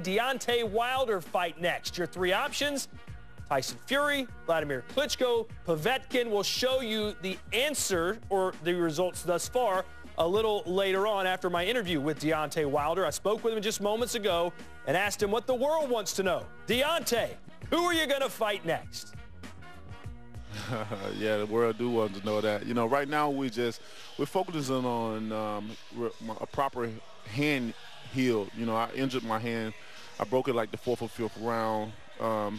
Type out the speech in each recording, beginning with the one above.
Deontay Wilder fight next. Your three options: Tyson Fury, Vladimir Klitschko, Povetkin. Will show you the answer or the results thus far a little later on after my interview with Deontay Wilder. I spoke with him just moments ago and asked him what the world wants to know. Deontay, who are you going to fight next? Yeah, the world do want to know that. You know, right now we're focusing on a proper hand heal. You know, I injured my hand. I broke it like the 4th or 5th round.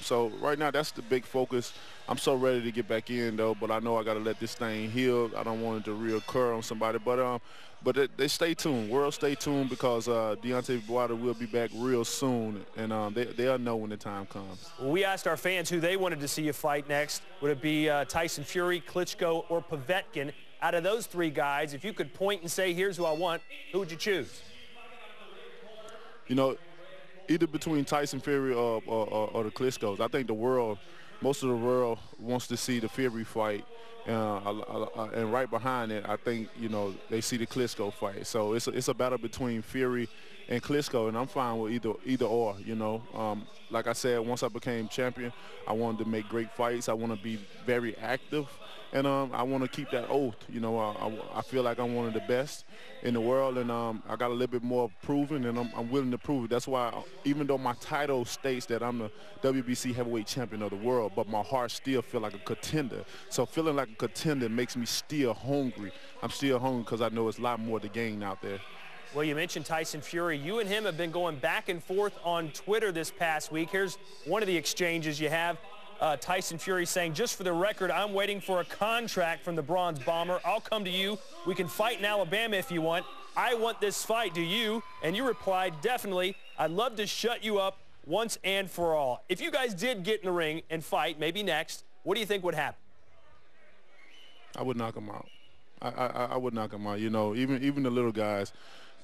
So right now that's the big focus. I'm so ready to get back in though, but I know I got to let this thing heal. I don't want it to reoccur on somebody. But they stay tuned. World, stay tuned, because Deontay Wilder will be back real soon, and they'll know when the time comes. Well, we asked our fans who they wanted to see you fight next. Would it be Tyson Fury, Klitschko, or Povetkin? Out of those three guys, if you could point and say, here's who I want, who would you choose? You know, either between Tyson Fury or the Klitschkos. I think most of the world wants to see the Fury fight. And right behind it, I think, you know, they see the Klitschko fight. So it's a battle between Fury and Klitschko, and I'm fine with either or, you know. Like I said, once I became champion, I wanted to make great fights. I want to be very active, and I want to keep that oath. You know, I feel like I'm one of the best in the world, and I got a little bit more proven, and I'm willing to prove it. That's why, even though my title states that I'm the WBC heavyweight champion of the world, but my heart still feel like a contender. So feeling like a contender makes me still hungry. I'm still hungry because I know it's a lot more to gain out there. Well, you mentioned Tyson Fury. You and him have been going back and forth on Twitter this past week. Here's one of the exchanges you have. Tyson Fury saying, just for the record, I'm waiting for a contract from the Bronze Bomber. I'll come to you. We can fight in Alabama if you want. I want this fight. Do you? And you replied, definitely. I'd love to shut you up once and for all. If you guys did get in the ring and fight, maybe next, what do you think would happen? I would knock him out. I would knock him out. You know, even the little guys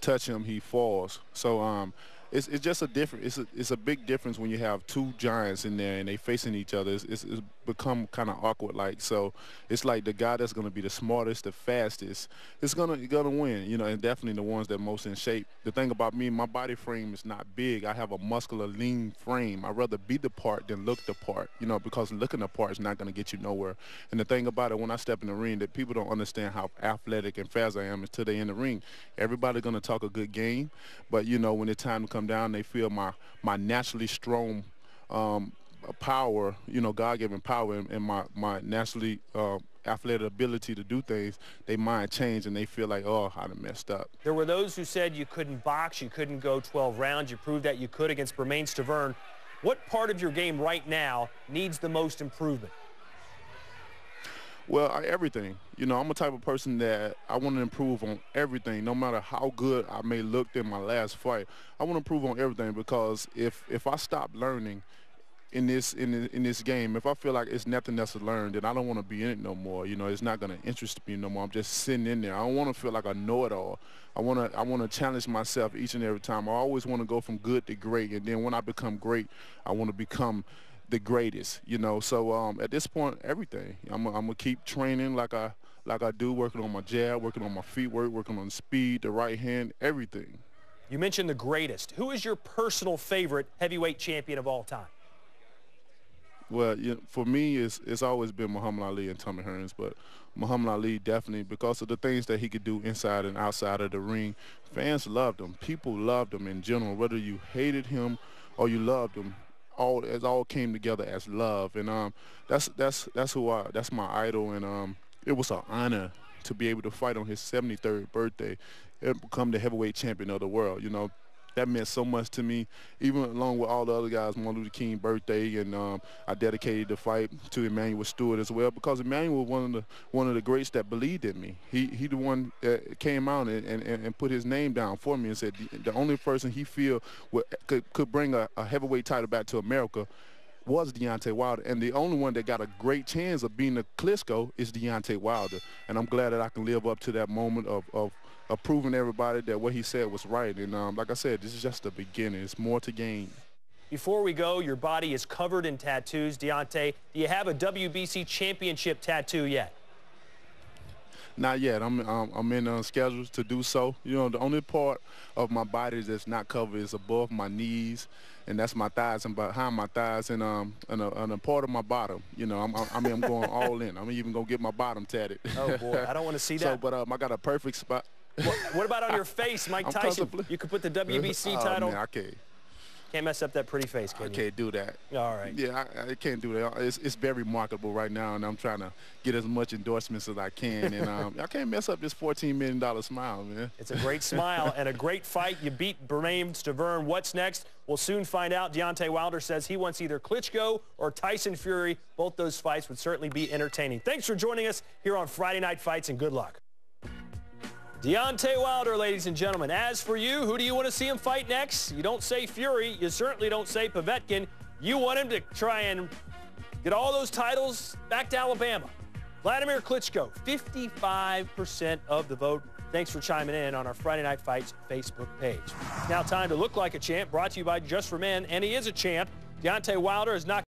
touch him, he falls. So it's just a different. It's a big difference when you have two giants in there and they facing each other. It's become kind of awkward. Like, so it's like the guy that's going to be the smartest, the fastest, is gonna win. You know, and definitely the ones that most in shape. The thing about me, my body frame is not big. I have a muscular, lean frame. I'd rather be the part than look the part. You know, because looking the part is not going to get you nowhere. And the thing about it, when I step in the ring, that people don't understand how athletic and fast I am until they in the ring. Everybody's going to talk a good game, but you know, when it's time to come down, they feel my naturally strong power, you know, God-given power, and my naturally athletic ability to do things, they mind change and they feel like, oh, I done messed up. There were those who said you couldn't box, you couldn't go 12 rounds. You proved that you could against Bermane Stiverne. What part of your game right now needs the most improvement? Well, everything. You know, I'm a type of person that I want to improve on everything, no matter how good I may look in my last fight. I want to improve on everything, because if I stop learning in this game, if I feel like it's nothing else to learn, then I don't want to be in it no more. You know, it's not going to interest me no more. I'm just sitting in there. I don't want to feel like I know it all. I want to challenge myself each and every time. I always want to go from good to great, and then when I become great, I want to become the greatest, you know. So at this point, everything. I'm gonna keep training like I do, working on my jab, working on my feet work, working on speed, the right hand, everything. You mentioned the greatest. Who is your personal favorite heavyweight champion of all time? Well, you know, for me, it's always been Muhammad Ali and Tommy Hearns, but Muhammad Ali definitely, because of the things that he could do inside and outside of the ring. Fans loved him. People loved him in general, whether you hated him or you loved him. It all came together as love, and that's my idol, and it was an honor to be able to fight on his 73rd birthday and become the heavyweight champion of the world. You know, that meant so much to me, even along with all the other guys. Martin Luther King's birthday, and I dedicated the fight to Emmanuel Stewart as well, because Emmanuel was one of the greats that believed in me. He the one that came out and put his name down for me and said the only person he feel could bring a heavyweight title back to America was Deontay Wilder, and the only one that got a great chance of being a Klitschko is Deontay Wilder. And I'm glad that I can live up to that moment of proving everybody that what he said was right. And like I said, this is just the beginning. It's more to gain. Before we go, your body is covered in tattoos. Deontay, do you have a WBC championship tattoo yet? Not yet. I'm in schedules to do so. You know, the only part of my body that's not covered is above my knees, and that's my thighs and behind my thighs and a part of my bottom. You know, I'm going all in. I'm even gonna get my bottom tatted. Oh boy, I don't want to see that. So, but I got a perfect spot. What about on your face, Mike Tyson? You could put the WBC title. Man, I can't. Can't mess up that pretty face, can you? I can't do that. All right. Yeah, I can't do that. It's very marketable right now, and I'm trying to get as much endorsements as I can. And I can't mess up this $14 million smile, man. It's a great smile and a great fight. You beat Bermane Stiverne. What's next? We'll soon find out. Deontay Wilder says he wants either Klitschko or Tyson Fury. Both those fights would certainly be entertaining. Thanks for joining us here on Friday Night Fights, and good luck. Deontay Wilder, ladies and gentlemen. As for you, who do you want to see him fight next? You don't say Fury. You certainly don't say Povetkin. You want him to try and get all those titles back to Alabama. Vladimir Klitschko, 55% of the vote. Thanks for chiming in on our Friday Night Fights Facebook page. Now time to look like a champ, brought to you by Just for Men, and he is a champ. Deontay Wilder is not